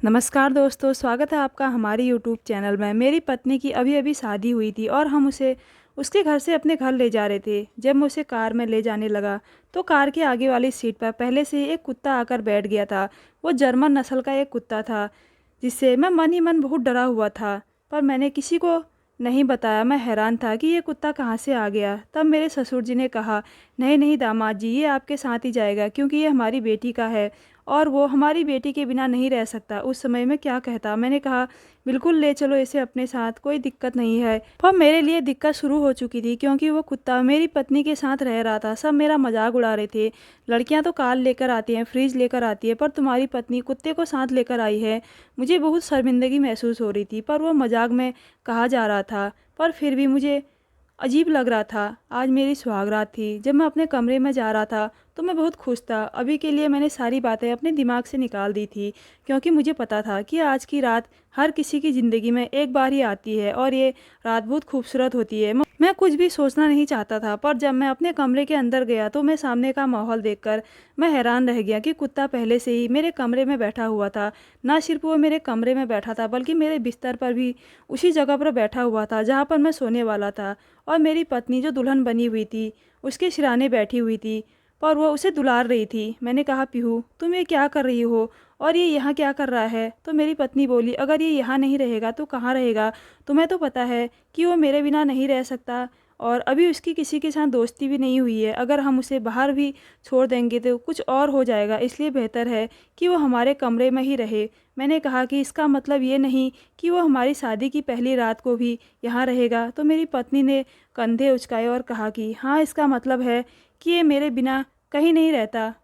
नमस्कार दोस्तों, स्वागत है आपका हमारे यूट्यूब चैनल में। मेरी पत्नी की अभी अभी शादी हुई थी और हम उसे उसके घर से अपने घर ले जा रहे थे। जब मैं उसे कार में ले जाने लगा तो कार के आगे वाली सीट पर पहले से ही एक कुत्ता आकर बैठ गया था। वो जर्मन नस्ल का एक कुत्ता था जिससे मैं मन ही मन बहुत डरा हुआ था, पर मैंने किसी को नहीं बताया। मैं हैरान था कि ये कुत्ता कहाँ से आ गया। तब मेरे ससुर जी ने कहा, नहीं नहीं दामाद जी, ये आपके साथ ही जाएगा क्योंकि ये हमारी बेटी का है और वो हमारी बेटी के बिना नहीं रह सकता। उस समय मैं क्या कहता। मैंने कहा, बिल्कुल ले चलो इसे अपने साथ, कोई दिक्कत नहीं है। पर मेरे लिए दिक्कत शुरू हो चुकी थी क्योंकि वो कुत्ता मेरी पत्नी के साथ रह रहा था। सब मेरा मजाक उड़ा रहे थे। लड़कियां तो कार लेकर आती हैं, फ्रिज लेकर आती है, पर तुम्हारी पत्नी कुत्ते को साथ लेकर आई है। मुझे बहुत शर्मिंदगी महसूस हो रही थी, पर वो मजाक में कहा जा रहा था, पर फिर भी मुझे अजीब लग रहा था। आज मेरी सुहागरात थी। जब मैं अपने कमरे में जा रहा था तो मैं बहुत खुश था। अभी के लिए मैंने सारी बातें अपने दिमाग से निकाल दी थी क्योंकि मुझे पता था कि आज की रात हर किसी की ज़िंदगी में एक बार ही आती है और ये रात बहुत खूबसूरत होती है। मैं कुछ भी सोचना नहीं चाहता था, पर जब मैं अपने कमरे के अंदर गया तो मैं सामने का माहौल देखकर मैं हैरान रह गया कि कुत्ता पहले से ही मेरे कमरे में बैठा हुआ था। ना सिर्फ वो मेरे कमरे में बैठा था बल्कि मेरे बिस्तर पर भी उसी जगह पर बैठा हुआ था जहाँ पर मैं सोने वाला था। और मेरी पत्नी जो दुल्हन बनी हुई थी उसके सिरहाने बैठी हुई थी, पर वो उसे दुलार रही थी। मैंने कहा, पीहू तुम ये क्या कर रही हो और ये यहाँ क्या कर रहा है? तो मेरी पत्नी बोली, अगर ये यहाँ नहीं रहेगा तो कहाँ रहेगा? तुम्हें तो पता है कि वो मेरे बिना नहीं रह सकता और अभी उसकी किसी के साथ दोस्ती भी नहीं हुई है। अगर हम उसे बाहर भी छोड़ देंगे तो कुछ और हो जाएगा, इसलिए बेहतर है कि वो हमारे कमरे में ही रहे। मैंने कहा कि इसका मतलब ये नहीं कि वो हमारी शादी की पहली रात को भी यहाँ रहेगा। तो मेरी पत्नी ने कंधे उचकाए और कहा कि हाँ, इसका मतलब है कि ये मेरे बिना कहीं नहीं रहता।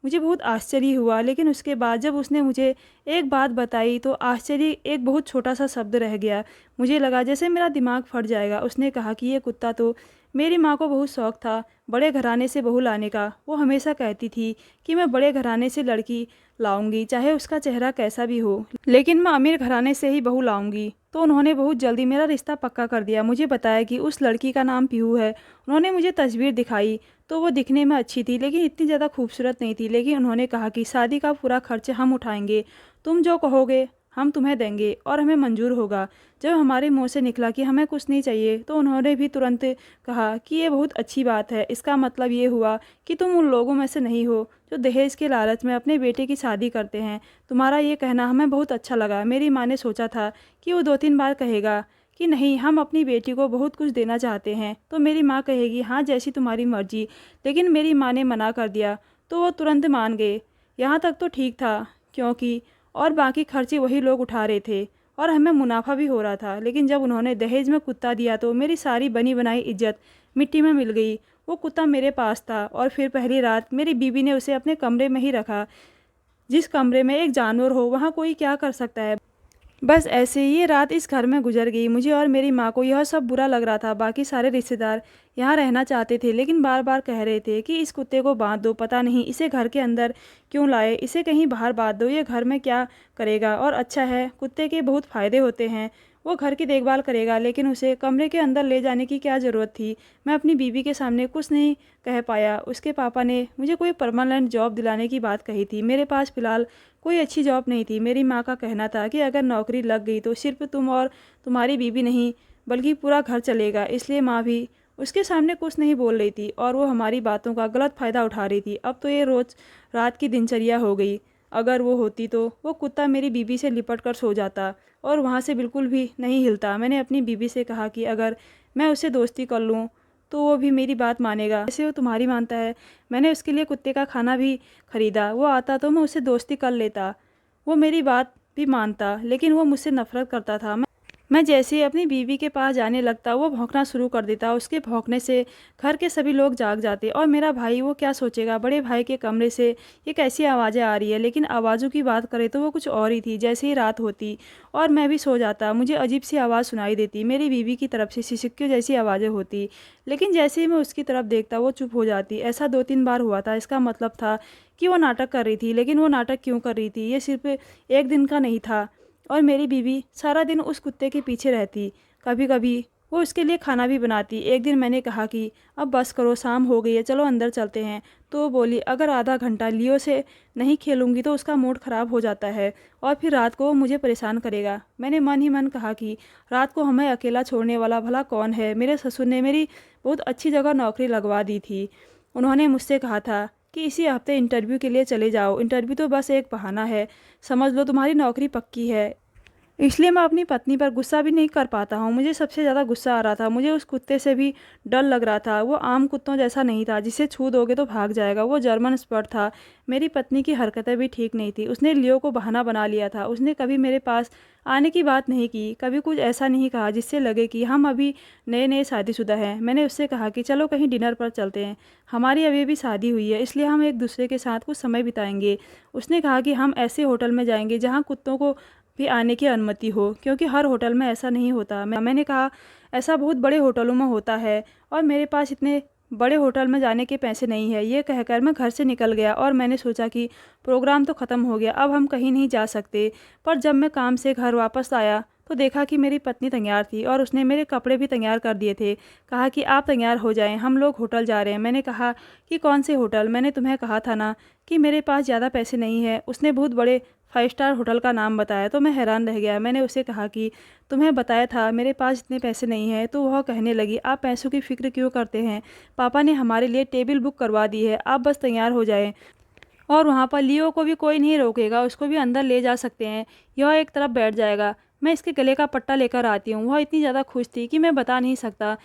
मुझे बहुत आश्चर्य हुआ, लेकिन उसके बाद जब उसने मुझे एक बात बताई तो आश्चर्य एक बहुत छोटा सा शब्द रह गया। मुझे लगा जैसे मेरा दिमाग फट जाएगा। उसने कहा कि ये कुत्ता तो मेरी माँ को बहुत शौक था बड़े घराने से बहू लाने का। वो हमेशा कहती थी कि मैं बड़े घराने से लड़की लाऊंगी, चाहे उसका चेहरा कैसा भी हो, लेकिन मैं अमीर घराने से ही बहू लाऊंगी। तो उन्होंने बहुत जल्दी मेरा रिश्ता पक्का कर दिया। मुझे बताया कि उस लड़की का नाम पीहू है। उन्होंने मुझे तस्वीर दिखाई तो वो दिखने में अच्छी थी लेकिन इतनी ज़्यादा खूबसूरत नहीं थी। लेकिन उन्होंने कहा कि शादी का पूरा खर्च हम उठाएंगे, तुम जो कहोगे हम तुम्हें देंगे और हमें मंजूर होगा। जब हमारे मुंह से निकला कि हमें कुछ नहीं चाहिए तो उन्होंने भी तुरंत कहा कि ये बहुत अच्छी बात है। इसका मतलब ये हुआ कि तुम उन लोगों में से नहीं हो जो दहेज के लालच में अपने बेटे की शादी करते हैं। तुम्हारा ये कहना हमें बहुत अच्छा लगा। मेरी माँ ने सोचा था कि वो 2-3 बार कहेगा कि नहीं, हम अपनी बेटी को बहुत कुछ देना चाहते हैं, तो मेरी माँ कहेगी हाँ जैसी तुम्हारी मर्जी। लेकिन मेरी माँ ने मना कर दिया तो वो तुरंत मान गए। यहाँ तक तो ठीक था क्योंकि और बाकी खर्चे वही लोग उठा रहे थे और हमें मुनाफा भी हो रहा था। लेकिन जब उन्होंने दहेज में कुत्ता दिया तो मेरी सारी बनी बनाई इज्जत मिट्टी में मिल गई। वो कुत्ता मेरे पास था और फिर पहली रात मेरी बीवी ने उसे अपने कमरे में ही रखा। जिस कमरे में एक जानवर हो वहाँ कोई क्या कर सकता है। बस ऐसे ही ये रात इस घर में गुजर गई। मुझे और मेरी माँ को यह सब बुरा लग रहा था। बाकी सारे रिश्तेदार यहाँ रहना चाहते थे लेकिन बार बार कह रहे थे कि इस कुत्ते को बांध दो, पता नहीं इसे घर के अंदर क्यों लाए, इसे कहीं बाहर बांध दो, ये घर में क्या करेगा। और अच्छा है, कुत्ते के बहुत फ़ायदे होते हैं, वो घर की देखभाल करेगा, लेकिन उसे कमरे के अंदर ले जाने की क्या ज़रूरत थी। मैं अपनी बीवी के सामने कुछ नहीं कह पाया। उसके पापा ने मुझे कोई परमानेंट जॉब दिलाने की बात कही थी। मेरे पास फ़िलहाल कोई अच्छी जॉब नहीं थी। मेरी माँ का कहना था कि अगर नौकरी लग गई तो सिर्फ तुम और तुम्हारी बीवी नहीं बल्कि पूरा घर चलेगा। इसलिए माँ भी उसके सामने कुछ नहीं बोल रही थी और वो हमारी बातों का गलत फ़ायदा उठा रही थी। अब तो ये रोज़ रात की दिनचर्या हो गई। अगर वो होती तो वो कुत्ता मेरी बीवी से लिपट कर सो जाता और वहाँ से बिल्कुल भी नहीं हिलता। मैंने अपनी बीवी से कहा कि अगर मैं उससे दोस्ती कर लूँ तो वो भी मेरी बात मानेगा जैसे वो तुम्हारी मानता है। मैंने उसके लिए कुत्ते का खाना भी खरीदा। वो आता तो मैं उससे दोस्ती कर लेता, वो मेरी बात भी मानता, लेकिन वो मुझसे नफरत करता था। मैं जैसे ही अपनी बीवी के पास जाने लगता वो भौंकना शुरू कर देता। उसके भौंकने से घर के सभी लोग जाग जाते और मेरा भाई वो क्या सोचेगा, बड़े भाई के कमरे से ये कैसी आवाज़ें आ रही है। लेकिन आवाज़ों की बात करें तो वो कुछ और ही थी। जैसे ही रात होती और मैं भी सो जाता मुझे अजीब सी आवाज़ सुनाई देती। मेरी बीवी की तरफ से सिसकियों जैसी आवाज़ें होती, लेकिन जैसे ही मैं उसकी तरफ देखता वो चुप हो जाती। ऐसा 2-3 बार हुआ था। इसका मतलब था कि वो नाटक कर रही थी। लेकिन वो नाटक क्यों कर रही थी, ये सिर्फ एक दिन का नहीं था और मेरी बीवी सारा दिन उस कुत्ते के पीछे रहती। कभी कभी वो उसके लिए खाना भी बनाती। एक दिन मैंने कहा कि अब बस करो, शाम हो गई है, चलो अंदर चलते हैं। तो वो बोली, अगर आधा घंटा लियो से नहीं खेलूँगी तो उसका मूड ख़राब हो जाता है और फिर रात को वो मुझे परेशान करेगा। मैंने मन ही मन कहा कि रात को हमें अकेला छोड़ने वाला भला कौन है। मेरे ससुर ने मेरी बहुत अच्छी जगह नौकरी लगवा दी थी। उन्होंने मुझसे कहा था कि इसी हफ्ते इंटरव्यू के लिए चले जाओ। इंटरव्यू तो बस एक बहाना है, समझ लो तुम्हारी नौकरी पक्की है। इसलिए मैं अपनी पत्नी पर गुस्सा भी नहीं कर पाता हूँ। मुझे सबसे ज़्यादा गुस्सा आ रहा था, मुझे उस कुत्ते से भी डर लग रहा था। वो आम कुत्तों जैसा नहीं था जिसे छू दोगे तो भाग जाएगा, वो जर्मन स्पर्ट था। मेरी पत्नी की हरकतें भी ठीक नहीं थी। उसने लियो को बहाना बना लिया था। उसने कभी मेरे पास आने की बात नहीं की, कभी कुछ ऐसा नहीं कहा जिससे लगे कि हम अभी नए नए शादीशुदा हैं। मैंने उससे कहा कि चलो कहीं डिनर पर चलते हैं, हमारी अभी अभी शादी हुई है, इसलिए हम एक दूसरे के साथ कुछ समय बिताएंगे। उसने कहा कि हम ऐसे होटल में जाएंगे जहाँ कुत्तों को भी आने की अनुमति हो, क्योंकि हर होटल में ऐसा नहीं होता। मैंने कहा ऐसा बहुत बड़े होटलों में होता है और मेरे पास इतने बड़े होटल में जाने के पैसे नहीं है। ये कहकर मैं घर से निकल गया और मैंने सोचा कि प्रोग्राम तो ख़त्म हो गया, अब हम कहीं नहीं जा सकते। पर जब मैं काम से घर वापस आया तो देखा कि मेरी पत्नी तैयार थी और उसने मेरे कपड़े भी तैयार कर दिए थे। कहा कि आप तैयार हो जाएं, हम लोग होटल जा रहे हैं। मैंने कहा कि कौन से होटल, मैंने तुम्हें कहा था ना कि मेरे पास ज़्यादा पैसे नहीं है। उसने बहुत बड़े 5 स्टार होटल का नाम बताया तो मैं हैरान रह गया। मैंने उसे कहा कि तुम्हें बताया था मेरे पास इतने पैसे नहीं हैं। तो वह कहने लगी, आप पैसों की फ़िक्र क्यों करते हैं, पापा ने हमारे लिए टेबल बुक करवा दी है, आप बस तैयार हो जाएं और वहाँ पर लियो को भी कोई नहीं रोकेगा, उसको भी अंदर ले जा सकते हैं, यह एक तरफ बैठ जाएगा। मैं इसके गले का पट्टा लेकर आती हूँ। वह इतनी ज़्यादा खुश थी कि मैं बता नहीं सकता।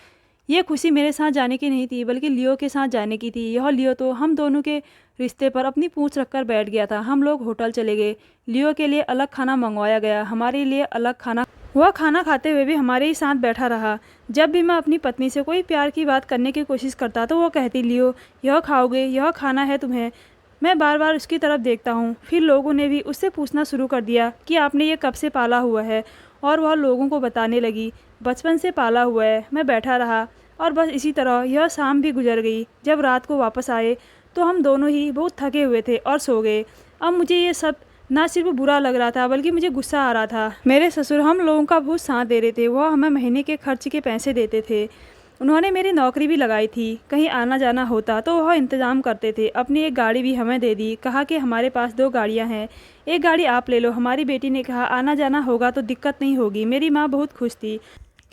ये खुशी मेरे साथ जाने की नहीं थी बल्कि लियो के साथ जाने की थी। यह लियो तो हम दोनों के रिश्ते पर अपनी पूंछ रखकर बैठ गया था। हम लोग होटल चले गए, लियो के लिए अलग खाना मंगवाया गया, हमारे लिए अलग खाना। वह खाना खाते हुए भी हमारे ही साथ बैठा रहा। जब भी मैं अपनी पत्नी से कोई प्यार की बात करने की कोशिश करता तो वह कहती, लियो यह खाओगे, यह खाना है तुम्हें। मैं बार बार उसकी तरफ देखता हूँ। फिर लोगों ने भी उससे पूछना शुरू कर दिया कि आपने ये कब से पाला हुआ है, और वह लोगों को बताने लगी बचपन से पाला हुआ है। मैं बैठा रहा और बस इसी तरह यह शाम भी गुजर गई। जब रात को वापस आए तो हम दोनों ही बहुत थके हुए थे और सो गए। अब मुझे ये सब ना सिर्फ बुरा लग रहा था बल्कि मुझे गुस्सा आ रहा था। मेरे ससुर हम लोगों का बहुत साथ दे रहे थे। वह हमें महीने के खर्च के पैसे देते थे। उन्होंने मेरी नौकरी भी लगाई थी, कहीं आना जाना होता तो वह इंतज़ाम करते थे। अपनी एक गाड़ी भी हमें दे दी, कहा कि हमारे पास 2 गाड़ियां हैं, एक गाड़ी आप ले लो। हमारी बेटी ने कहा आना जाना होगा तो दिक्कत नहीं होगी। मेरी माँ बहुत खुश थी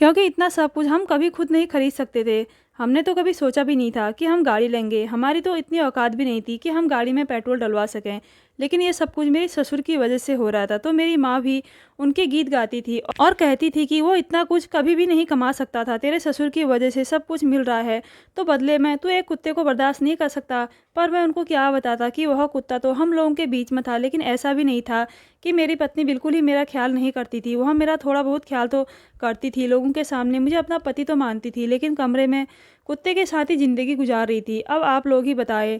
क्योंकि इतना सब कुछ हम कभी खुद नहीं खरीद सकते थे। हमने तो कभी सोचा भी नहीं था कि हम गाड़ी लेंगे। हमारी तो इतनी औकात भी नहीं थी कि हम गाड़ी में पेट्रोल डलवा सकें। लेकिन ये सब कुछ मेरे ससुर की वजह से हो रहा था। तो मेरी माँ भी उनके गीत गाती थी और कहती थी कि वो इतना कुछ कभी भी नहीं कमा सकता था, तेरे ससुर की वजह से सब कुछ मिल रहा है, तो बदले में तू एक कुत्ते को बर्दाश्त नहीं कर सकता। पर मैं उनको क्या बताता कि वह कुत्ता तो हम लोगों के बीच में था। लेकिन ऐसा भी नहीं था कि मेरी पत्नी बिल्कुल ही मेरा ख्याल नहीं करती थी। वह मेरा थोड़ा बहुत ख्याल तो करती थी। लोगों के सामने मुझे अपना पति तो मानती थी, लेकिन कमरे में कुत्ते के साथ ही ज़िंदगी गुजार रही थी। अब आप लोग ही बताएं,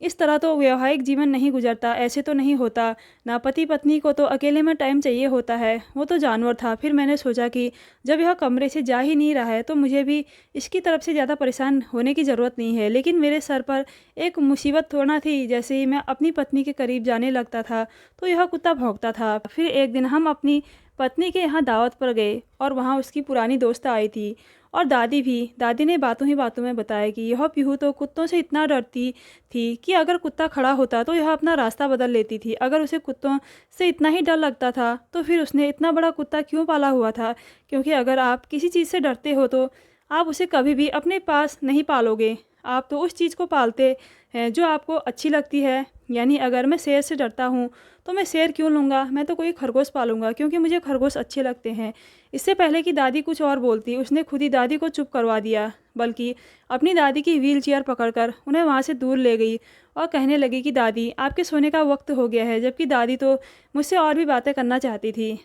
इस तरह तो वैवाहिक जीवन नहीं गुजरता, ऐसे तो नहीं होता ना। पति पत्नी को तो अकेले में टाइम चाहिए होता है, वो तो जानवर था। फिर मैंने सोचा कि जब यह कमरे से जा ही नहीं रहा है तो मुझे भी इसकी तरफ से ज़्यादा परेशान होने की ज़रूरत नहीं है। लेकिन मेरे सर पर एक मुसीबत थोड़ा थी। जैसे ही मैं अपनी पत्नी के करीब जाने लगता था तो यह कुत्ता भौंकता था। फिर एक दिन हम अपनी पत्नी के यहाँ दावत पर गए और वहाँ उसकी पुरानी दोस्त आई थी और दादी भी। दादी ने बातों ही बातों में बताया कि यह पीहू तो कुत्तों से इतना डरती थी कि अगर कुत्ता खड़ा होता तो यह अपना रास्ता बदल लेती थी। अगर उसे कुत्तों से इतना ही डर लगता था तो फिर उसने इतना बड़ा कुत्ता क्यों पाला हुआ था। क्योंकि अगर आप किसी चीज़ से डरते हो तो आप उसे कभी भी अपने पास नहीं पालोगे, आप तो उस चीज़ को पालते हैं जो आपको अच्छी लगती है। यानी अगर मैं शेर से डरता हूँ तो मैं शेर क्यों लूँगा, मैं तो कोई खरगोश पालूंगा क्योंकि मुझे खरगोश अच्छे लगते हैं। इससे पहले कि दादी कुछ और बोलती, उसने खुद ही दादी को चुप करवा दिया, बल्कि अपनी दादी की व्हील चेयर पकड़कर उन्हें वहाँ से दूर ले गई और कहने लगी कि दादी आपके सोने का वक्त हो गया है। जबकि दादी तो मुझसे और भी बातें करना चाहती थी।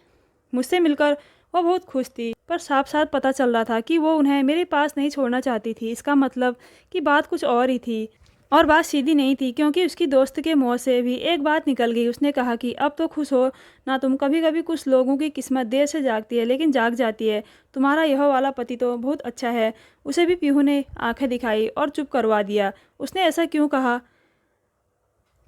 मुझसे मिलकर वह बहुत खुश थी, पर साफ साफ पता चल रहा था कि वो उन्हें मेरे पास नहीं छोड़ना चाहती थी। इसका मतलब कि बात कुछ और ही थी और बात सीधी नहीं थी, क्योंकि उसकी दोस्त के मुंह से भी एक बात निकल गई। उसने कहा कि अब तो खुश हो ना तुम, कभी कभी कुछ लोगों की किस्मत देर से जागती है लेकिन जाग जाती है। तुम्हारा यह वाला पति तो बहुत अच्छा है। उसे भी पीहू ने आंखें दिखाई और चुप करवा दिया। उसने ऐसा क्यों कहा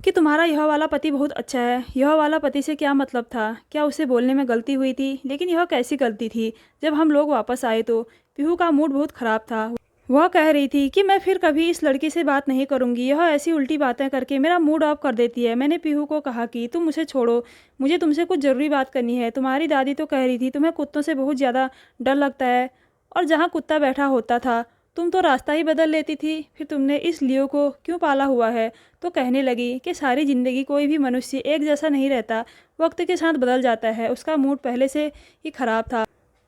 कि तुम्हारा यह वाला पति बहुत अच्छा है। यह वाला पति से क्या मतलब था? क्या उसे बोलने में गलती हुई थी? लेकिन यह कैसी गलती थी? जब हम लोग वापस आए तो पीहू का मूड बहुत ख़राब था। वह कह रही थी कि मैं फिर कभी इस लड़की से बात नहीं करूंगी। यह ऐसी उल्टी बातें करके मेरा मूड ऑफ कर देती है। मैंने पीहू को कहा कि तुम उसे छोड़ो, मुझे तुमसे कुछ ज़रूरी बात करनी है। तुम्हारी दादी तो कह रही थी तुम्हें कुत्तों से बहुत ज़्यादा डर लगता है, और जहाँ कुत्ता बैठा होता था तुम तो रास्ता ही बदल लेती थी। फिर तुमने इस लियो को क्यों पाला हुआ है? तो कहने लगी कि सारी ज़िंदगी कोई भी मनुष्य एक जैसा नहीं रहता, वक्त के साथ बदल जाता है। उसका मूड पहले से ही ख़राब था।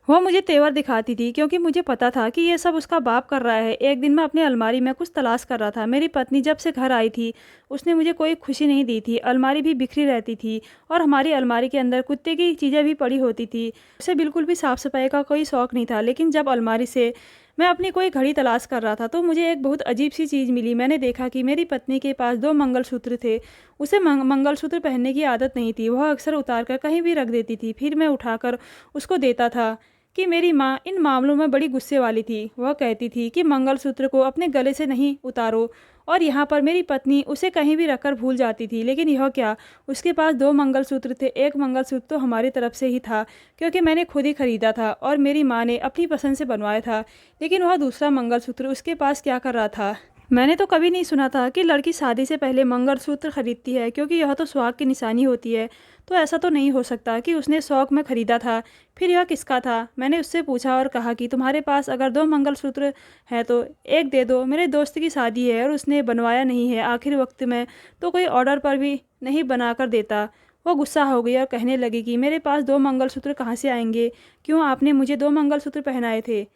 वह मुझे तेवर दिखाती थी क्योंकि मुझे पता था कि ये सब उसका बाप कर रहा है। एक दिन मैं अपनी अलमारी में कुछ तलाश कर रहा था। मेरी पत्नी जब से घर आई थी उसने मुझे कोई खुशी नहीं दी थी। अलमारी भी बिखरी रहती थी और हमारी अलमारी के अंदर कुत्ते की चीज़ें भी पड़ी होती थी। उसे बिल्कुल भी साफ़ सफाई का कोई शौक़ नहीं था। लेकिन जब अलमारी से मैं अपनी कोई घड़ी तलाश कर रहा था तो मुझे एक बहुत अजीब सी चीज़ मिली। मैंने देखा कि मेरी पत्नी के पास 2 मंगलसूत्र थे। उसे मंगलसूत्र पहनने की आदत नहीं थी। वह अक्सर उतार कर कहीं भी रख देती थी। फिर मैं उठाकर उसको देता था कि मेरी माँ इन मामलों में बड़ी गुस्से वाली थी। वह कहती थी कि मंगलसूत्र को अपने गले से नहीं उतारो, और यहाँ पर मेरी पत्नी उसे कहीं भी रखकर भूल जाती थी। लेकिन यह क्या, उसके पास 2 मंगलसूत्र थे। एक मंगलसूत्र तो हमारी तरफ से ही था क्योंकि मैंने खुद ही ख़रीदा था और मेरी माँ ने अपनी पसंद से बनवाया था। लेकिन वह दूसरा मंगलसूत्र उसके पास क्या कर रहा था? मैंने तो कभी नहीं सुना था कि लड़की शादी से पहले मंगलसूत्र खरीदती है, क्योंकि यह तो सुहाग की निशानी होती है। तो ऐसा तो नहीं हो सकता कि उसने शौक में ख़रीदा था। फिर यह किसका था? मैंने उससे पूछा और कहा कि तुम्हारे पास अगर 2 मंगलसूत्र हैं तो एक दे दो। मेरे दोस्त की शादी है और उसने बनवाया नहीं है। आखिर वक्त में तो कोई ऑर्डर पर भी नहीं बना कर देता। वो गुस्सा हो गई और कहने लगी कि मेरे पास 2 मंगलसूत्र कहाँ से आएंगे? क्यों आपने मुझे 2 मंगलसूत्र पहनाए थे?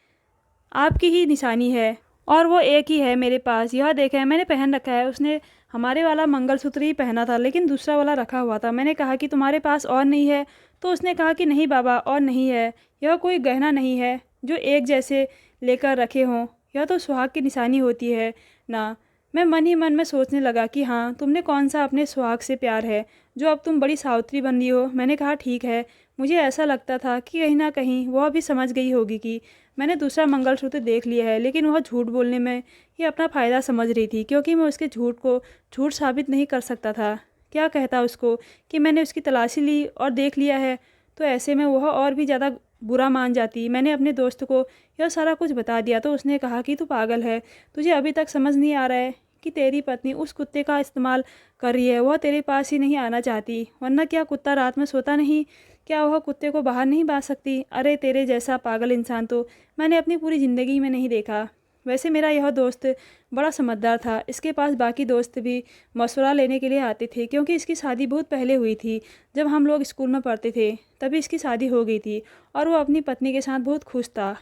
आपकी ही निशानी है और वो एक ही है मेरे पास। यह देखें, मैंने पहन रखा है। उसने हमारे वाला मंगलसूत्र ही पहना था लेकिन दूसरा वाला रखा हुआ था। मैंने कहा कि तुम्हारे पास और नहीं है? तो उसने कहा कि नहीं बाबा, और नहीं है। यह कोई गहना नहीं है जो एक जैसे लेकर रखे हों। यह तो सुहाग की निशानी होती है ना। मैं मन ही मन में सोचने लगा कि हाँ, तुमने कौन सा अपने सुहाग से प्यार है जो अब तुम बड़ी सावित्री बन रही हो। मैंने कहा ठीक है। मुझे ऐसा लगता था कि कहीं ना कहीं वह भी समझ गई होगी कि मैंने दूसरा मंगलसूत्र देख लिया है। लेकिन वह झूठ बोलने में ही अपना फ़ायदा समझ रही थी, क्योंकि मैं उसके झूठ को झूठ साबित नहीं कर सकता था। क्या कहता उसको कि मैंने उसकी तलाशी ली और देख लिया है, तो ऐसे में वह और भी ज़्यादा बुरा मान जाती। मैंने अपने दोस्त को यह सारा कुछ बता दिया तो उसने कहा कि तू पागल है, तुझे अभी तक समझ नहीं आ रहा है कि तेरी पत्नी उस कुत्ते का इस्तेमाल कर रही है। वह तेरे पास ही नहीं आना चाहती, वरना क्या कुत्ता रात में सोता नहीं? क्या वह कुत्ते को बाहर नहीं बांध सकती? अरे तेरे जैसा पागल इंसान तो मैंने अपनी पूरी ज़िंदगी में नहीं देखा। वैसे मेरा यह दोस्त बड़ा समझदार था। इसके पास बाकी दोस्त भी मशवरा लेने के लिए आते थे, क्योंकि इसकी शादी बहुत पहले हुई थी। जब हम लोग स्कूल में पढ़ते थे तभी इसकी शादी हो गई थी और वो अपनी पत्नी के साथ बहुत खुश था।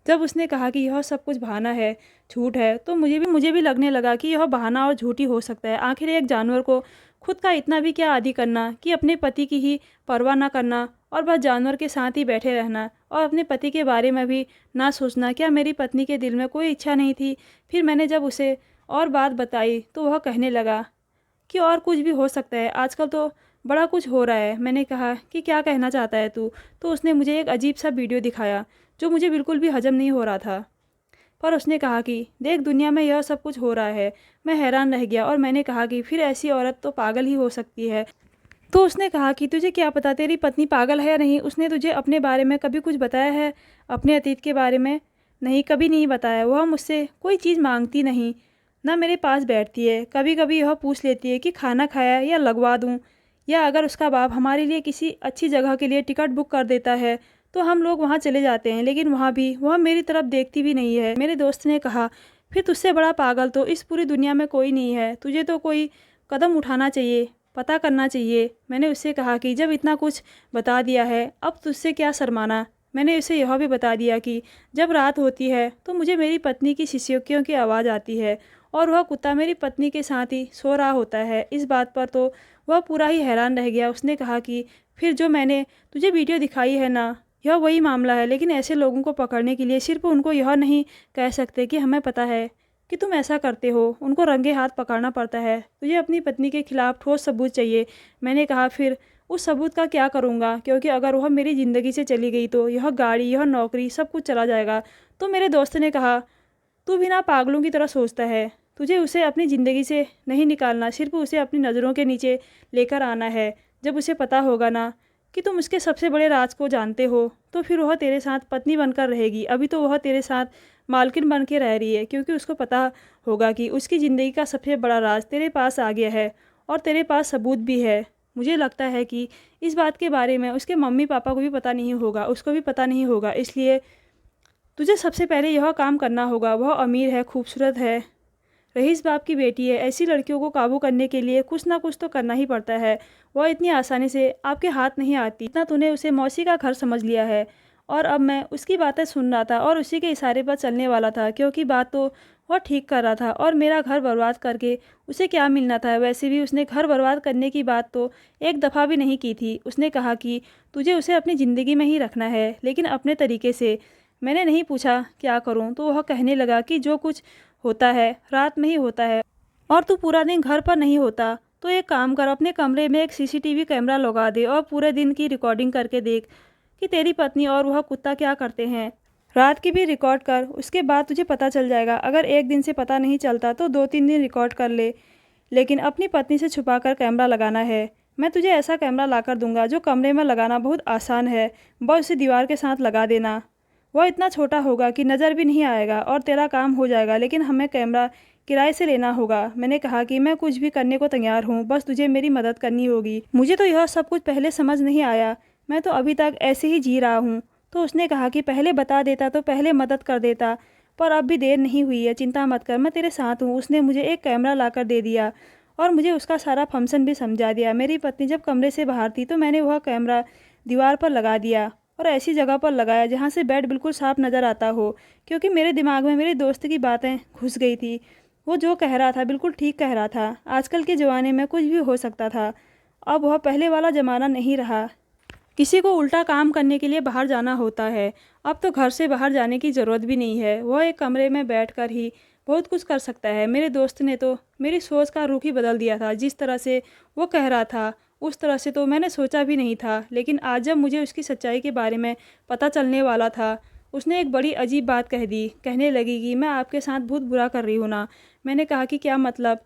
जब उसने कहा कि यह सब कुछ बहाना है, झूठ है, तो मुझे भी लगने लगा कि यह बहाना और झूठ ही हो सकता है। आखिर एक जानवर को खुद का इतना भी क्या आदी करना कि अपने पति की ही परवाह ना करना और बस जानवर के साथ ही बैठे रहना और अपने पति के बारे में भी ना सोचना। क्या मेरी पत्नी के दिल में कोई इच्छा नहीं थी? फिर मैंने जब उसे और बात बताई तो वह कहने लगा कि और कुछ भी हो सकता है, आजकल तो बड़ा कुछ हो रहा है। मैंने कहा कि क्या कहना चाहता है तू? तो उसने मुझे एक अजीब सा वीडियो दिखाया जो मुझे बिल्कुल भी हजम नहीं हो रहा था। पर उसने कहा कि देख, दुनिया में यह सब कुछ हो रहा है। मैं हैरान रह गया और मैंने कहा कि फिर ऐसी औरत तो पागल ही हो सकती है। तो उसने कहा कि तुझे क्या पता तेरी पत्नी पागल है या नहीं? उसने तुझे अपने बारे में कभी कुछ बताया है? अपने अतीत के बारे में? नहीं, कभी नहीं बताया। वह मुझसे कोई चीज़ मांगती नहीं, ना मेरे पास बैठती है। कभी कभी यह पूछ लेती है कि खाना खाया या लगवा दूँ, या अगर उसका बाप हमारे लिए किसी अच्छी जगह के लिए टिकट बुक कर देता है तो हम लोग वहाँ चले जाते हैं। लेकिन वहाँ भी वह मेरी तरफ देखती भी नहीं है। मेरे दोस्त ने कहा फिर तुझसे बड़ा पागल तो इस पूरी दुनिया में कोई नहीं है। तुझे तो कोई कदम उठाना चाहिए, पता करना चाहिए। मैंने उससे कहा कि जब इतना कुछ बता दिया है अब तुझसे क्या शर्माना। मैंने उसे यह भी बता दिया कि जब रात होती है तो मुझे मेरी पत्नी की सिसकियों की आवाज़ आती है और वह कुत्ता मेरी पत्नी के साथ ही सो रहा होता है। इस बात पर तो वह पूरा ही हैरान रह गया। उसने कहा कि फिर जो मैंने तुझे वीडियो दिखाई है ना, यह वही मामला है। लेकिन ऐसे लोगों को पकड़ने के लिए सिर्फ उनको यह नहीं कह सकते कि हमें पता है कि तुम ऐसा करते हो, उनको रंगे हाथ पकड़ना पड़ता है। तुझे अपनी पत्नी के खिलाफ ठोस सबूत चाहिए। मैंने कहा फिर उस सबूत का क्या करूँगा, क्योंकि अगर वह मेरी ज़िंदगी से चली गई तो यह गाड़ी, यह नौकरी, सब कुछ चला जाएगा। तो मेरे दोस्त ने कहा तू भी ना पागलों की तरह सोचता है। तुझे उसे अपनी ज़िंदगी से नहीं निकालना, सिर्फ उसे अपनी नज़रों के नीचे लेकर आना है। जब उसे पता होगा ना कि तुम उसके सबसे बड़े राज को जानते हो, तो फिर वह तेरे साथ पत्नी बनकर रहेगी। अभी तो वह तेरे साथ मालकिन बन के रह रही है, क्योंकि उसको पता होगा कि उसकी ज़िंदगी का सबसे बड़ा राज तेरे पास आ गया है और तेरे पास सबूत भी है। मुझे लगता है कि इस बात के बारे में उसके मम्मी पापा को भी पता नहीं होगा, उसको भी पता नहीं होगा, इसलिए तुझे सबसे पहले यह काम करना होगा। वह अमीर है, खूबसूरत है, रईस बाप की बेटी है। ऐसी लड़कियों को काबू करने के लिए कुछ ना कुछ तो करना ही पड़ता है। वह इतनी आसानी से आपके हाथ नहीं आती। इतना तूने उसे मौसी का घर समझ लिया है। और अब मैं उसकी बातें सुन रहा था और उसी के इशारे पर चलने वाला था, क्योंकि बात तो वह ठीक कर रहा था। और मेरा घर बर्बाद करके उसे क्या मिलना था? वैसे भी उसने घर बर्बाद करने की बात तो एक दफ़ा भी नहीं की थी। उसने कहा कि तुझे उसे अपनी ज़िंदगी में ही रखना है, लेकिन अपने तरीके से। मैंने नहीं पूछा क्या करूं, तो वह कहने लगा कि जो कुछ होता है रात में ही होता है, और तू पूरा दिन घर पर नहीं होता, तो एक काम कर, अपने कमरे में एक सीसीटीवी कैमरा लगा दे और पूरे दिन की रिकॉर्डिंग करके देख कि तेरी पत्नी और वह कुत्ता क्या करते हैं। रात की भी रिकॉर्ड कर, उसके बाद तुझे पता चल जाएगा। अगर एक दिन से पता नहीं चलता तो 2-3 दिन रिकॉर्ड कर ले, लेकिन अपनी पत्नी से छुपाकर कैमरा लगाना है। मैं तुझे ऐसा कैमरा लाकर दूंगा जो कमरे में लगाना बहुत आसान है। बस उसे दीवार के साथ लगा देना। वह इतना छोटा होगा कि नज़र भी नहीं आएगा और तेरा काम हो जाएगा, लेकिन हमें कैमरा किराए से लेना होगा। मैंने कहा कि मैं कुछ भी करने को तैयार हूँ, बस तुझे मेरी मदद करनी होगी। मुझे तो यह सब कुछ पहले समझ नहीं आया, मैं तो अभी तक ऐसे ही जी रहा हूँ। तो उसने कहा कि पहले बता देता तो पहले मदद कर देता, पर अब भी देर नहीं हुई है, चिंता मत कर, मैं तेरे साथ हूँ। उसने मुझे एक कैमरा लाकर दे दिया और मुझे उसका सारा फंक्शन भी समझा दिया। मेरी पत्नी जब कमरे से बाहर थी तो मैंने वह कैमरा दीवार पर लगा दिया और ऐसी जगह पर लगाया जहाँ से बेड बिल्कुल साफ नज़र आता हो, क्योंकि मेरे दिमाग में मेरे दोस्त की बातें घुस गई थी। वो जो कह रहा था बिल्कुल ठीक कह रहा था। आजकल के ज़माने में कुछ भी हो सकता था। अब वह पहले वाला ज़माना नहीं रहा। किसी को उल्टा काम करने के लिए बाहर जाना होता है। अब तो घर से बाहर जाने की ज़रूरत भी नहीं है। वह एक कमरे में बैठकर ही बहुत कुछ कर सकता है। मेरे दोस्त ने तो मेरी सोच का रुख ही बदल दिया था। जिस तरह से वो कह रहा था उस तरह से तो मैंने सोचा भी नहीं था, लेकिन आज जब मुझे उसकी सच्चाई के बारे में पता चलने वाला था, उसने एक बड़ी अजीब बात कह दी। कहने लगी कि मैं आपके साथ बहुत बुरा कर रही हूँ ना। मैंने कहा कि क्या मतलब?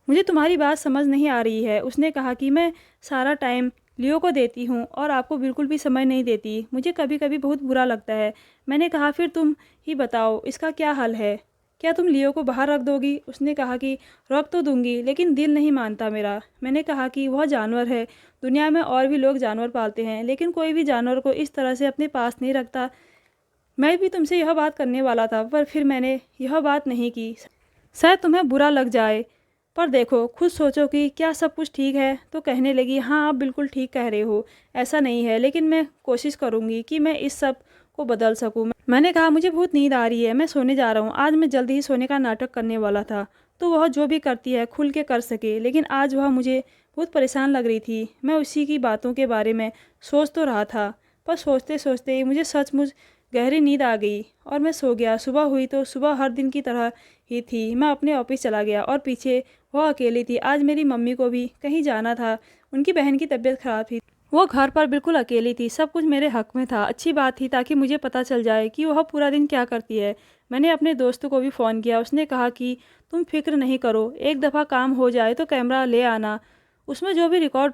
मुझे तुम्हारी बात समझ नहीं आ रही है। उसने कहा कि मैं सारा टाइम लियो को देती हूँ और आपको बिल्कुल भी समय नहीं देती। मुझे कभी कभी बहुत बुरा लगता है। मैंने कहा फिर तुम ही बताओ इसका क्या हल है? क्या तुम लियो को बाहर रख दोगी? उसने कहा कि रख तो दूंगी, लेकिन दिल नहीं मानता मेरा। मैंने कहा कि वह जानवर है, दुनिया में और भी लोग जानवर पालते हैं, लेकिन कोई भी जानवर को इस तरह से अपने पास नहीं रखता। मैं भी तुमसे यह बात करने वाला था, पर फिर मैंने यह बात नहीं की, शायद तुम्हें बुरा लग जाए। पर देखो, खुद सोचो कि क्या सब कुछ ठीक है? तो कहने लगी हाँ आप बिल्कुल ठीक कह रहे हो, ऐसा नहीं है, लेकिन मैं कोशिश करूँगी कि मैं इस सब को बदल सकूँ। मैंने कहा मुझे बहुत नींद आ रही है, मैं सोने जा रहा हूँ। आज मैं जल्दी ही सोने का नाटक करने वाला था, तो वह जो भी करती है खुल के कर सके, लेकिन आज वह मुझे बहुत परेशान लग रही थी। मैं उसी की बातों के बारे में सोच तो रहा था, पर सोचते सोचते ही मुझे सचमुच गहरी नींद आ गई और मैं सो गया। सुबह हुई तो सुबह हर दिन की तरह ही थी। मैं अपने ऑफिस चला गया और पीछे वह अकेली थी। आज मेरी मम्मी को भी कहीं जाना था, उनकी बहन की तबीयत खराब थी। वो घर पर बिल्कुल अकेली थी। सब कुछ मेरे हक में था। अच्छी बात थी, ताकि मुझे पता चल जाए कि वह पूरा दिन क्या करती है। मैंने अपने दोस्त को भी फ़ोन किया। उसने कहा कि तुम फिक्र नहीं करो, एक दफ़ा काम हो जाए तो कैमरा ले आना, उसमें जो भी रिकॉर्ड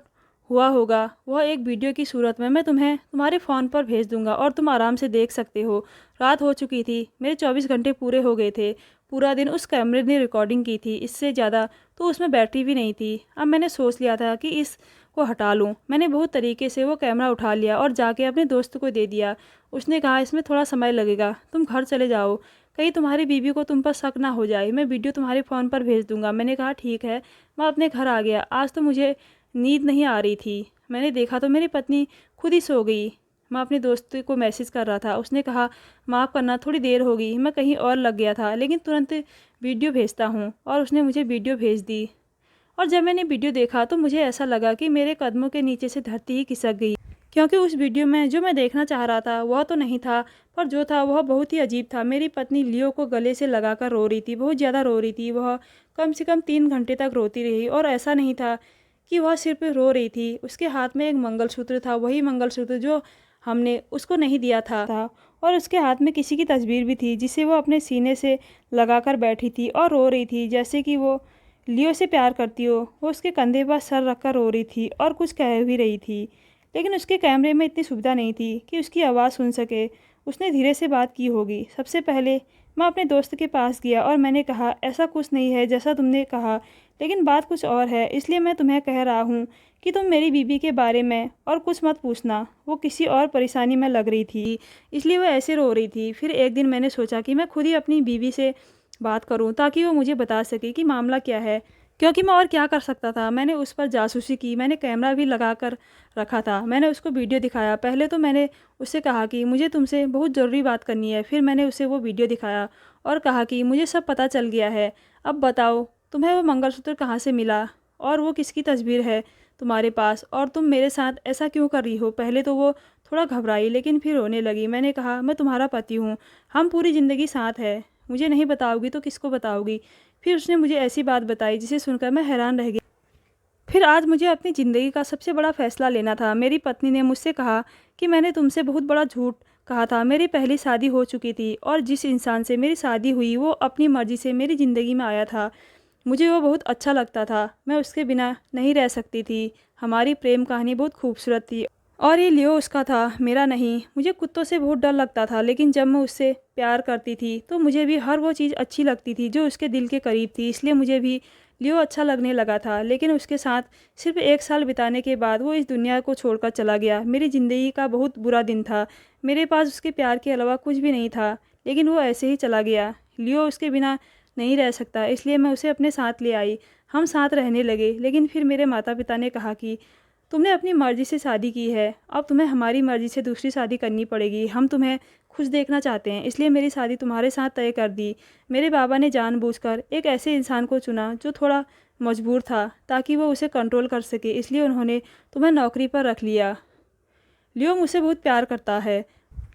हुआ होगा वह एक वीडियो की सूरत में मैं तुम्हें तुम्हारे फ़ोन पर भेज दूंगा और तुम आराम से देख सकते हो। रात हो चुकी थी, मेरे 24 घंटे पूरे हो गए थे। पूरा दिन उस कैमरे ने रिकॉर्डिंग की थी, इससे ज़्यादा तो उसमें बैटरी भी नहीं थी। अब मैंने सोच लिया था कि इसको हटा लूँ। मैंने बहुत तरीके से वो कैमरा उठा लिया और जाके अपने दोस्त को दे दिया। उसने कहा इसमें थोड़ा समय लगेगा, तुम घर चले जाओ, कहीं तुम्हारी बीवी को तुम पर शक ना हो जाए। मैं वीडियो तुम्हारे फ़ोन पर भेज दूंगा। मैंने कहा ठीक है। मैं अपने घर आ गया। आज तो मुझे नींद नहीं आ रही थी। मैंने देखा तो मेरी पत्नी खुद ही सो गई। मैं अपने दोस्त को मैसेज कर रहा था। उसने कहा माफ़ करना, थोड़ी देर हो गई, मैं कहीं और लग गया था, लेकिन तुरंत वीडियो भेजता हूँ। और उसने मुझे वीडियो भेज दी। और जब मैंने वीडियो देखा तो मुझे ऐसा लगा कि मेरे कदमों के नीचे से धरती ही खिसक गई, क्योंकि उस वीडियो में जो मैं देखना चाह रहा था वह तो नहीं था, पर जो था वह बहुत ही अजीब था। मेरी पत्नी लियो को गले से लगाकर रो रही थी, बहुत ज़्यादा रो रही थी। वह कम से कम 3 घंटे तक रोती रही। और ऐसा नहीं था कि वह सिर पे रो रही थी, उसके हाथ में एक मंगलसूत्र था, वही मंगलसूत्र जो हमने उसको नहीं दिया था और उसके हाथ में किसी की तस्वीर भी थी जिसे वो अपने सीने से लगाकर बैठी थी और रो रही थी जैसे कि वो लियो से प्यार करती हो। वो उसके कंधे पर सर रखकर रो रही थी और कुछ कह भी रही थी, लेकिन उसके कैमरे में इतनी सुविधा नहीं थी कि उसकी आवाज़ सुन सके। उसने धीरे से बात की होगी। सबसे पहले मैं अपने दोस्त के पास गया और मैंने कहा, ऐसा कुछ नहीं है जैसा तुमने कहा, लेकिन बात कुछ और है, इसलिए मैं तुम्हें कह रहा हूँ कि तुम मेरी बीबी के बारे में और कुछ मत पूछना। वो किसी और परेशानी में लग रही थी, इसलिए वो ऐसे रो रही थी। फिर एक दिन मैंने सोचा कि मैं खुद ही अपनी बीबी से बात करूं ताकि वो मुझे बता सके कि मामला क्या है, क्योंकि मैं और क्या कर सकता था। मैंने उस पर जासूसी की, मैंने कैमरा भी लगा कर रखा था, मैंने उसको वीडियो दिखाया। पहले तो मैंने उससे कहा कि मुझे तुमसे बहुत ज़रूरी बात करनी है, फिर मैंने उसे वो वीडियो दिखाया और कहा कि मुझे सब पता चल गया है, अब बताओ तुम्हें वो मंगलसूत्र कहाँ से मिला और वो किसकी तस्वीर है तुम्हारे पास, और तुम मेरे साथ ऐसा क्यों कर रही हो। पहले तो वो थोड़ा घबराई लेकिन फिर रोने लगी। मैंने कहा, मैं तुम्हारा पति हूँ, हम पूरी ज़िंदगी साथ है, मुझे नहीं बताओगी तो किसको बताओगी। फिर उसने मुझे ऐसी बात बताई जिसे सुनकर मैं हैरान रह गई। फिर आज मुझे अपनी ज़िंदगी का सबसे बड़ा फैसला लेना था। मेरी पत्नी ने मुझसे कहा कि मैंने तुमसे बहुत बड़ा झूठ कहा था। मेरी पहली शादी हो चुकी थी और जिस इंसान से मेरी शादी हुई वो अपनी मर्ज़ी से मेरी ज़िंदगी में आया था। मुझे वो बहुत अच्छा लगता था, मैं उसके बिना नहीं रह सकती थी। हमारी प्रेम कहानी बहुत खूबसूरत थी और ये लियो उसका था, मेरा नहीं। मुझे कुत्तों से बहुत डर लगता था, लेकिन जब मैं उससे प्यार करती थी तो मुझे भी हर वो चीज़ अच्छी लगती थी जो उसके दिल के करीब थी, इसलिए मुझे भी लियो अच्छा लगने लगा था। लेकिन उसके साथ सिर्फ 1 साल बिताने के बाद वो इस दुनिया को छोड़कर चला गया। मेरी ज़िंदगी का बहुत बुरा दिन था, मेरे पास उसके प्यार के अलावा कुछ भी नहीं था, लेकिन वो ऐसे ही चला गया। लियो उसके बिना नहीं रह सकता, इसलिए मैं उसे अपने साथ ले आई। हम साथ रहने लगे, लेकिन फिर मेरे माता पिता ने कहा कि तुमने अपनी मर्ज़ी से शादी की है, अब तुम्हें हमारी मर्ज़ी से दूसरी शादी करनी पड़ेगी। हम तुम्हें खुश देखना चाहते हैं, इसलिए मेरी शादी तुम्हारे साथ तय कर दी। मेरे बाबा ने जानबूझकर एक ऐसे इंसान को चुना जो थोड़ा मजबूर था ताकि वो उसे कंट्रोल कर सके, इसलिए उन्होंने तुम्हें नौकरी पर रख लिया। लियो मुझसे बहुत प्यार करता है,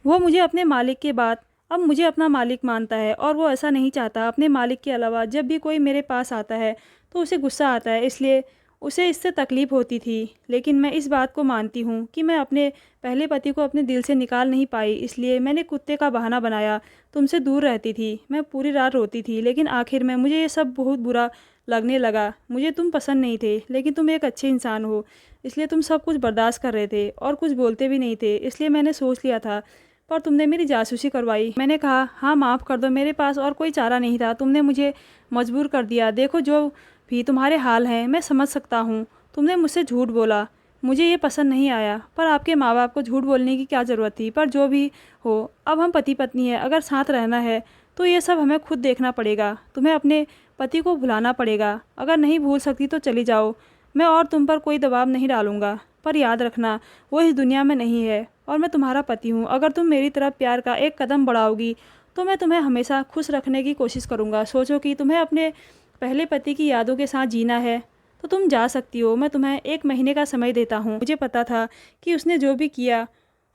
वो मुझे अपने मालिक के बाद अब मुझे अपना मालिक मानता है और वो ऐसा नहीं चाहता। अपने मालिक के अलावा जब भी कोई मेरे पास आता है तो उसे गुस्सा आता है, इसलिए उसे इससे तकलीफ़ होती थी। लेकिन मैं इस बात को मानती हूँ कि मैं अपने पहले पति को अपने दिल से निकाल नहीं पाई, इसलिए मैंने कुत्ते का बहाना बनाया, तुमसे दूर रहती थी। मैं पूरी रात रोती थी, लेकिन आखिर में मुझे ये सब बहुत बुरा लगने लगा। मुझे तुम पसंद नहीं थे, लेकिन तुम एक अच्छे इंसान हो, इसलिए तुम सब कुछ बर्दाश्त कर रहे थे और कुछ बोलते भी नहीं थे, इसलिए मैंने सोच लिया था। पर तुमने मेरी जासूसी करवाई। मैंने कहा, हाँ माफ़ कर दो, मेरे पास और कोई चारा नहीं था, तुमने मुझे मजबूर कर दिया। देखो जो भी तुम्हारे हाल हैं मैं समझ सकता हूँ। तुमने मुझसे झूठ बोला, मुझे ये पसंद नहीं आया, पर आपके माँ बाप को झूठ बोलने की क्या ज़रूरत थी। पर जो भी हो, अब हम पति पत्नी हैं, अगर साथ रहना है तो ये सब हमें खुद देखना पड़ेगा। तुम्हें अपने पति को भुलाना पड़ेगा, अगर नहीं भूल सकती तो चली जाओ, मैं और तुम पर कोई दबाव नहीं डालूंगा। पर याद रखना, वो इस दुनिया में नहीं है और मैं तुम्हारा पति हूँ। अगर तुम मेरी तरफ प्यार का एक कदम बढ़ाओगी तो मैं तुम्हें हमेशा खुश रखने की कोशिश करूँगा। सोचो कि तुम्हें अपने पहले पति की यादों के साथ जीना है तो तुम जा सकती हो। मैं तुम्हें 1 महीने का समय देता हूँ। मुझे पता था कि उसने जो भी किया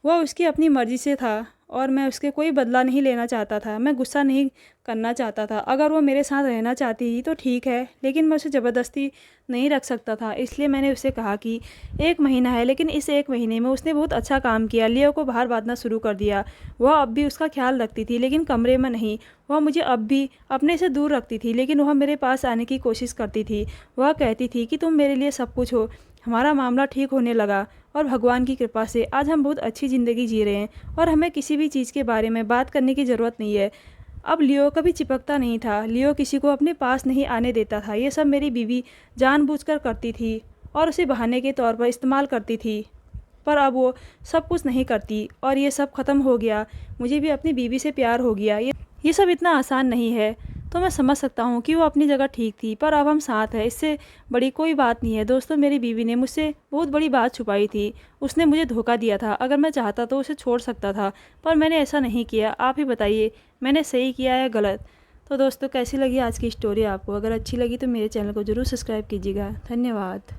वह उसकी अपनी मर्ज़ी से था और मैं उसके कोई बदला नहीं लेना चाहता था, मैं गुस्सा नहीं करना चाहता था। अगर वो मेरे साथ रहना चाहती थी तो ठीक है, लेकिन मैं उसे ज़बरदस्ती नहीं रख सकता था। इसलिए मैंने उससे कहा कि 1 महीना है, लेकिन इस 1 महीने में उसने बहुत अच्छा काम किया। लियो को बाहर बांधना शुरू कर दिया। वह अब भी उसका ख्याल रखती थी, लेकिन कमरे में नहीं। वह मुझे अब भी अपने से दूर रखती थी, लेकिन वह मेरे पास आने की कोशिश करती थी। वह कहती थी कि तुम मेरे लिए सब कुछ हो। हमारा मामला ठीक होने लगा और भगवान की कृपा से आज हम बहुत अच्छी ज़िंदगी जी रहे हैं और हमें किसी भी चीज़ के बारे में बात करने की ज़रूरत नहीं है। अब लियो कभी चिपकता नहीं था, लियो किसी को अपने पास नहीं आने देता था। ये सब मेरी बीवी जानबूझकर करती थी और उसे बहाने के तौर पर इस्तेमाल करती थी, पर अब वो सब कुछ नहीं करती और ये सब ख़त्म हो गया। मुझे भी अपनी बीवी से प्यार हो गया। ये सब इतना आसान नहीं है। तो मैं समझ सकता हूँ कि वो अपनी जगह ठीक थी, पर अब हम साथ हैं, इससे बड़ी कोई बात नहीं है। दोस्तों, मेरी बीवी ने मुझसे बहुत बड़ी बात छुपाई थी। उसने मुझे धोखा दिया था। अगर मैं चाहता तो उसे छोड़ सकता था, पर मैंने ऐसा नहीं किया। आप ही बताइए, मैंने सही किया या गलत। तो दोस्तों, कैसी लगी आज की स्टोरी आपको? अगर अच्छी लगी तो मेरे चैनल को ज़रूर सब्सक्राइब कीजिएगा। धन्यवाद।